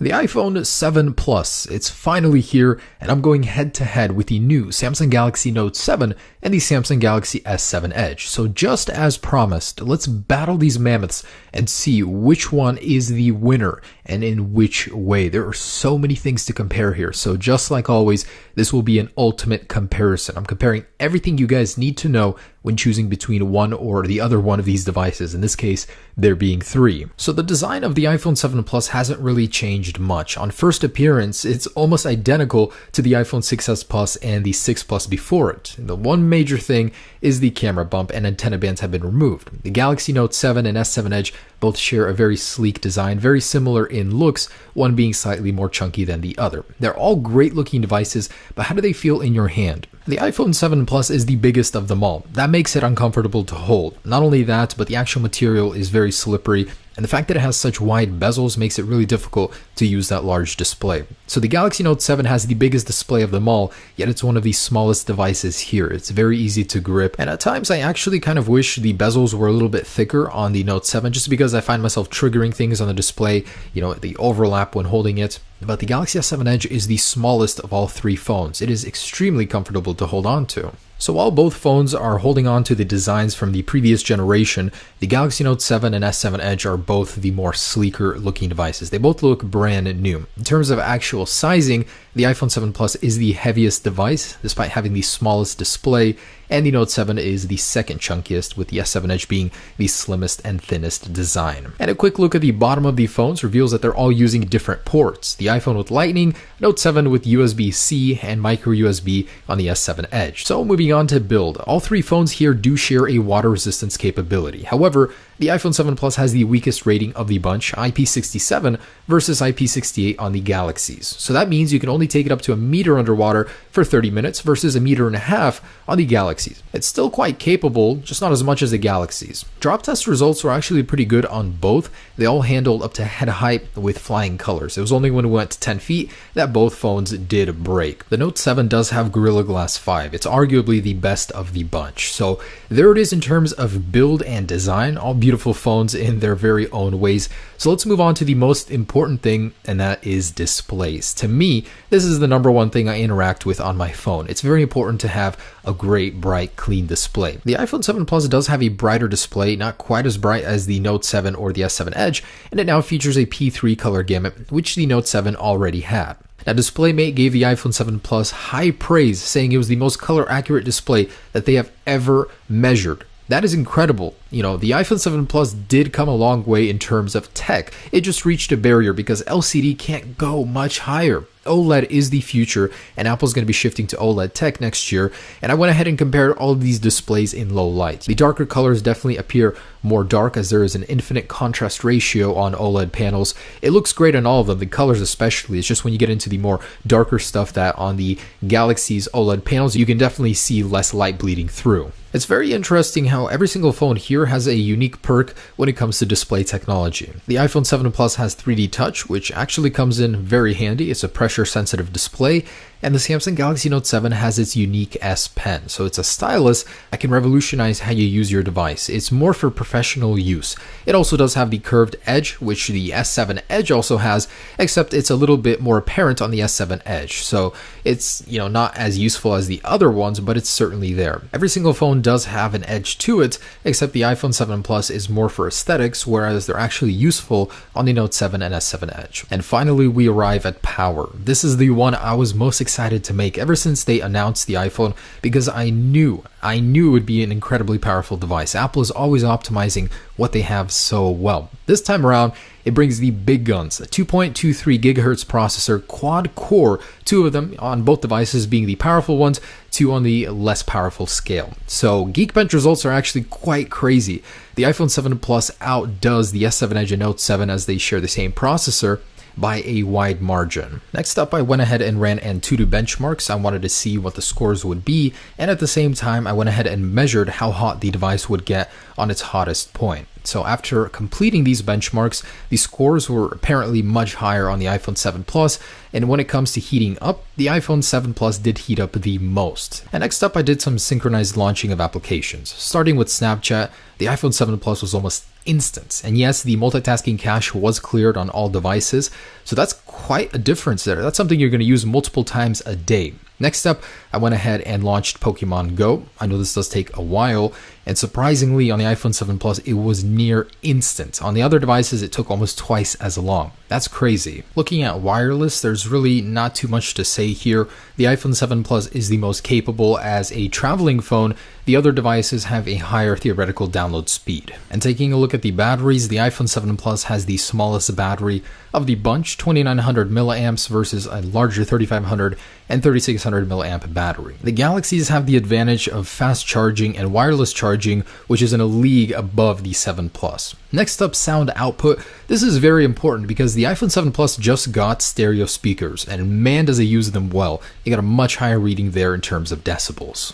The iPhone 7 Plus, it's finally here, and I'm going head to head with the new Samsung Galaxy Note 7 and the Samsung Galaxy S7 Edge. So just as promised, let's battle these mammoths and see which one is the winner and in which way. There are so many things to compare here. So just like always, this will be an ultimate comparison. I'm comparing everything you guys need to know when choosing between one or the other one of these devices, in this case, there being three. So the design of the iPhone 7 Plus hasn't really changed much. On first appearance, it's almost identical to the iPhone 6s Plus and the 6 Plus before it. The one major thing is the camera bump and antenna bands have been removed. The Galaxy Note 7 and S7 Edge both share a very sleek design, very similar in looks, one being slightly more chunky than the other. They're all great looking devices, but how do they feel in your hand? The iPhone 7 Plus is the biggest of them all. That makes it uncomfortable to hold. Not only that, but the actual material is very slippery, and the fact that it has such wide bezels makes it really difficult to use that large display. So the Galaxy Note 7 has the biggest display of them all, yet it's one of the smallest devices here. It's very easy to grip, and at times I actually kind of wish the bezels were a little bit thicker on the Note 7, just because I find myself triggering things on the display, the overlap when holding it. But the Galaxy S7 Edge is the smallest of all three phones. It is extremely comfortable to hold on to. So while both phones are holding on to the designs from the previous generation, the Galaxy Note 7 and S7 Edge are both the more sleeker looking devices. They both look brand new. In terms of actual sizing, the iPhone 7 Plus is the heaviest device, despite having the smallest display, and the Note 7 is the second chunkiest, with the S7 Edge being the slimmest and thinnest design. And a quick look at the bottom of the phones reveals that they're all using different ports. The iPhone with Lightning, Note 7 with USB-C, and micro USB on the S7 Edge. So moving on to build, all three phones here do share a water resistance capability. However, the iPhone 7 Plus has the weakest rating of the bunch, IP67 versus IP68 on the Galaxies. So that means you can only take it up to a meter underwater for 30 minutes versus a meter and a half on the Galaxies. It's still quite capable, just not as much as the Galaxies. Drop test results were actually pretty good on both. They all handled up to head height with flying colors. It was only when we went to 10 feet that both phones did break. The Note 7 does have Gorilla Glass 5. It's arguably the best of the bunch. So there it is in terms of build and design, all beautiful phones in their very own ways. So let's move on to the most important thing, and that is displays. To me, this is the number one thing I interact with on my phone. It's very important to have a great, bright, clean display. The iPhone 7 Plus does have a brighter display, not quite as bright as the Note 7 or the S7 Edge, and it now features a P3 color gamut, which the Note 7 already had. Now, DisplayMate gave the iPhone 7 Plus high praise, saying it was the most color accurate display that they have ever measured. That is incredible. The iPhone 7 Plus did come a long way in terms of tech. It just reached a barrier because LCD can't go much higher. OLED is the future, and Apple's going to be shifting to OLED tech next year, and I went ahead and compared all of these displays in low light. The darker colors definitely appear more dark as there is an infinite contrast ratio on OLED panels. It looks great on all of them, the colors especially. It's just when you get into the more darker stuff that on the Galaxy's OLED panels, you can definitely see less light bleeding through. It's very interesting how every single phone here has a unique perk when it comes to display technology. The iPhone 7 Plus has 3D Touch, which actually comes in very handy. It's a pressure-sensitive display, and the Samsung Galaxy Note 7 has its unique S Pen. So it's a stylus that can revolutionize how you use your device. It's more for professional use. It also does have the curved edge, which the S7 Edge also has, except it's a little bit more apparent on the S7 Edge. So it's, not as useful as the other ones, but it's certainly there. Every single phone does have an edge to it, except the iPhone 7 Plus is more for aesthetics, whereas they're actually useful on the Note 7 and S7 Edge. And finally, we arrive at power. This is the one I was most excited to make ever since they announced the iPhone, because I knew it would be an incredibly powerful device. Apple is always optimizing what they have so well. This time around, it brings the big guns, a 2.23 gigahertz processor, quad core, two of them on both devices being the powerful ones, two on the less powerful scale. So Geekbench results are actually quite crazy. The iPhone 7 Plus outdoes the S7 Edge and Note 7 as they share the same processor by a wide margin. Next up, I went ahead and ran Antutu benchmarks. I wanted to see what the scores would be, and at the same time, I went ahead and measured how hot the device would get on its hottest point. So after completing these benchmarks, the scores were apparently much higher on the iPhone 7 Plus, and when it comes to heating up, the iPhone 7 Plus did heat up the most. And next up, I did some synchronized launching of applications. Starting with Snapchat, the iPhone 7 Plus was almost instant. And yes, the multitasking cache was cleared on all devices, so that's quite a difference there. That's something you're going to use multiple times a day. Next up, I went ahead and launched Pokemon Go. I know this does take a while, and surprisingly on the iPhone 7 Plus, it was near instant. On the other devices, it took almost twice as long. That's crazy. Looking at wireless, there's really not too much to say here. The iPhone 7 Plus is the most capable as a traveling phone. The other devices have a higher theoretical download speed. And taking a look at the batteries, the iPhone 7 Plus has the smallest battery of the bunch, 2900 milliamps versus a larger 3500 and 3600 milliamp battery. The Galaxies have the advantage of fast charging and wireless charging, which is in a league above the 7 Plus. Next up, sound output. This is very important because the iPhone 7 Plus just got stereo speakers, and man does it use them well. You got a much higher reading there in terms of decibels.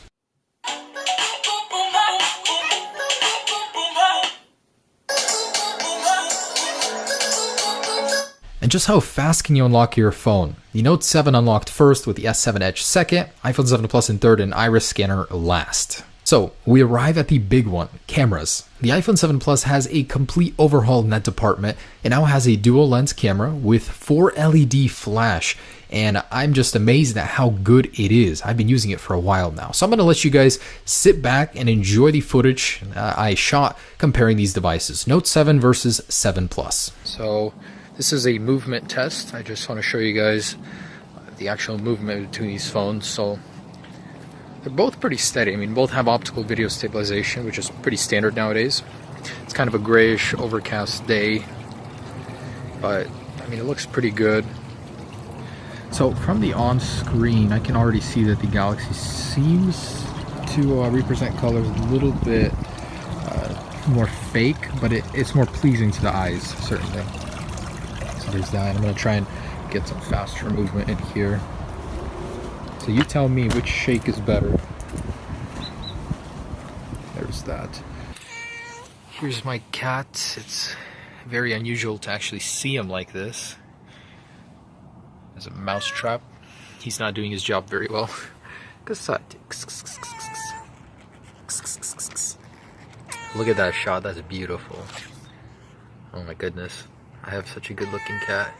And just how fast can you unlock your phone? The Note 7 unlocked first with the S7 Edge second, iPhone 7 Plus in third, and Iris Scanner last. So we arrive at the big one, cameras. The iPhone 7 Plus has a complete overhaul in that department. It now has a dual lens camera with 4 LED flash, and I'm just amazed at how good it is. I've been using it for a while now. So I'm going to let you guys sit back and enjoy the footage I shot comparing these devices. Note 7 versus 7 Plus. So this is a movement test. I just want to show you guys the actual movement between these phones. So they're both pretty steady. I mean, both have optical video stabilization, which is pretty standard nowadays. It's kind of a grayish, overcast day, but I mean, it looks pretty good. So from the on-screen, I can already see that the Galaxy seems to represent colors a little bit more fake, but it's more pleasing to the eyes, certainly. So there's that. I'm going to try and get some faster movement in here. So you tell me which shake is better. There's that. Here's my cat. It's very unusual to actually see him like this. There's a mouse trap. He's not doing his job very well. Look at that shot. That's beautiful. Oh my goodness. I have such a good looking cat.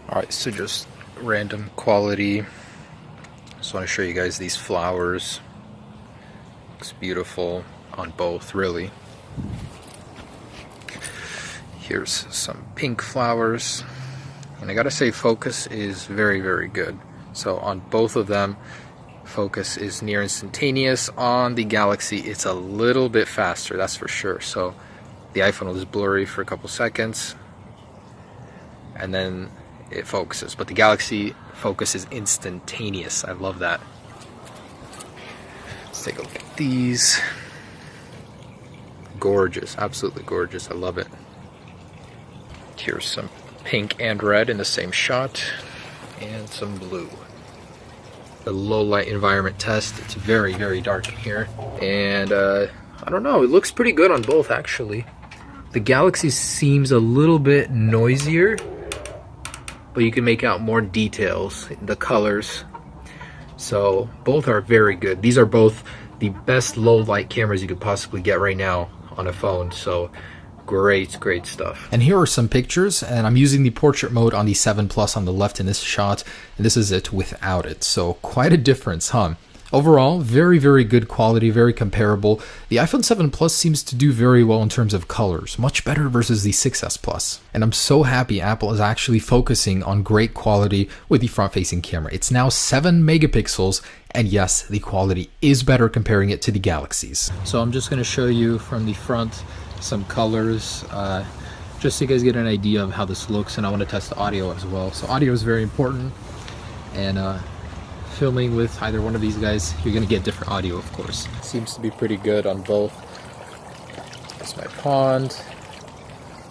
Alright, so just random quality. Just want to show you guys these flowers. Looks beautiful on both, really. Here's some pink flowers. And I gotta say, focus is very, very good. So on both of them, focus is near instantaneous. On the Galaxy, it's a little bit faster, that's for sure. So the iPhone was blurry for a couple seconds, and then it focuses. But the Galaxy focus is instantaneous. I love that. Let's take a look at these. Gorgeous, absolutely gorgeous. I love it. Here's some pink and red in the same shot, and some blue. The low light environment test. It's very, very dark in here, and I don't know, it looks pretty good on both actually. The Galaxy seems a little bit noisier, but you can make out more details in the colors. So both are very good. These are both the best low light cameras you could possibly get right now on a phone. So great stuff. And here are some pictures, and I'm using the portrait mode on the 7 Plus on the left in this shot, and this is it without it. So quite a difference, huh? Overall, very, very good quality, very comparable. The iPhone 7 Plus seems to do very well in terms of colors, much better versus the 6S Plus. And I'm so happy Apple is actually focusing on great quality with the front-facing camera. It's now 7 megapixels, and yes, the quality is better comparing it to the Galaxies. So I'm just going to show you from the front some colors, just so you guys get an idea of how this looks, and I want to test the audio as well. So audio is very important, and filming with either one of these guys, you're gonna get different audio, of course. Seems to be pretty good on both. That's my pond.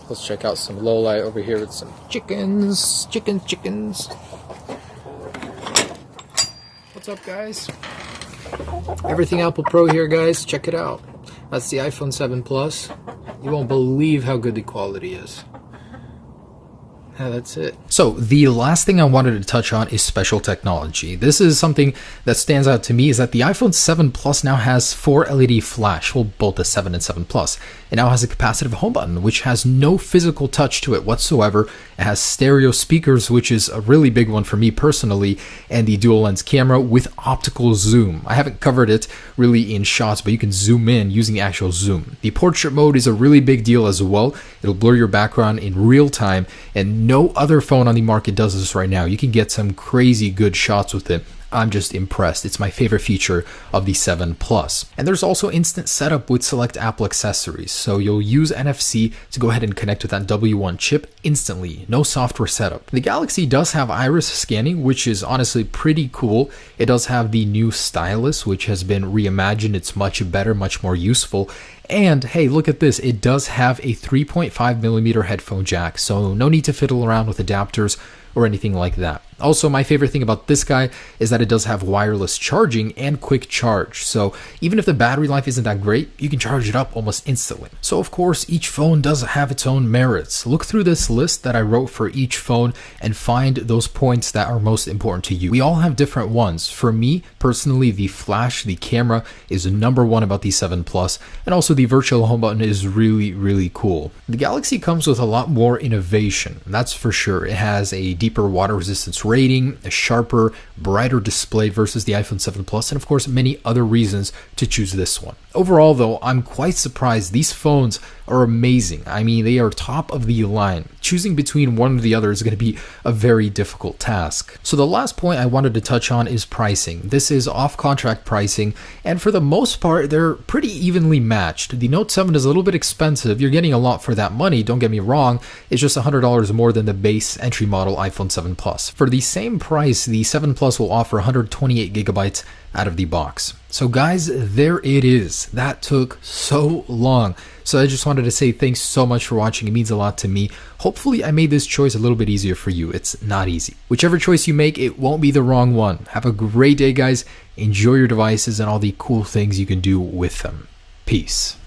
Let's check out some low light over here with some chickens. Chickens. What's up, guys? Everything Apple Pro here, guys. Check it out. That's the iPhone 7 Plus. You won't believe how good the quality is. yeah, that's it. So the last thing I wanted to touch on is special technology. This is something that stands out to me, is that the iPhone 7 Plus now has 4 LED flash, well, both the 7 and 7 Plus. It now has a capacitive home button, which has no physical touch to it whatsoever. It has stereo speakers, which is a really big one for me personally, and the dual lens camera with optical zoom. I haven't covered it really in shots, but you can zoom in using the actual zoom. The portrait mode is a really big deal as well. It'll blur your background in real time, and no other phone on the market does this right now. You can get some crazy good shots with it. I'm just impressed. It's my favorite feature of the 7 Plus. And there's also instant setup with select Apple accessories. So you'll use NFC to go ahead and connect with that W1 chip instantly. No software setup. The Galaxy does have iris scanning, which is honestly pretty cool. It does have the new stylus, which has been reimagined. It's much better, much more useful. And hey, look at this. It does have a 3.5mm headphone jack, so no need to fiddle around with adapters or anything like that. Also, my favorite thing about this guy is that it does have wireless charging and quick charge. So even if the battery life isn't that great, you can charge it up almost instantly. So of course, each phone does have its own merits. Look through this list that I wrote for each phone and find those points that are most important to you. We all have different ones. For me, personally, the flash, the camera is number one about the 7 Plus, and also the virtual home button is really cool. The Galaxy comes with a lot more innovation, that's for sure. It has a deeper water resistance rating, a sharper, brighter display versus the iPhone 7 Plus, and of course many other reasons to choose this one. Overall though, I'm quite surprised. These phones are amazing. I mean, they are top of the line. Choosing between one or the other is going to be a very difficult task. So the last point I wanted to touch on is pricing. This is off-contract pricing, and for the most part, they're pretty evenly matched. The Note 7 is a little bit expensive. You're getting a lot for that money, don't get me wrong. It's just $100 more than the base entry model iPhone 7 Plus. For the same price, the 7 Plus will offer 128 gigabytes out of the box. So guys, there it is. That took so long. So I just wanted to say thanks so much for watching. It means a lot to me. Hopefully I made this choice a little bit easier for you. It's not easy. Whichever choice you make, it won't be the wrong one. Have a great day, guys. Enjoy your devices and all the cool things you can do with them. Peace.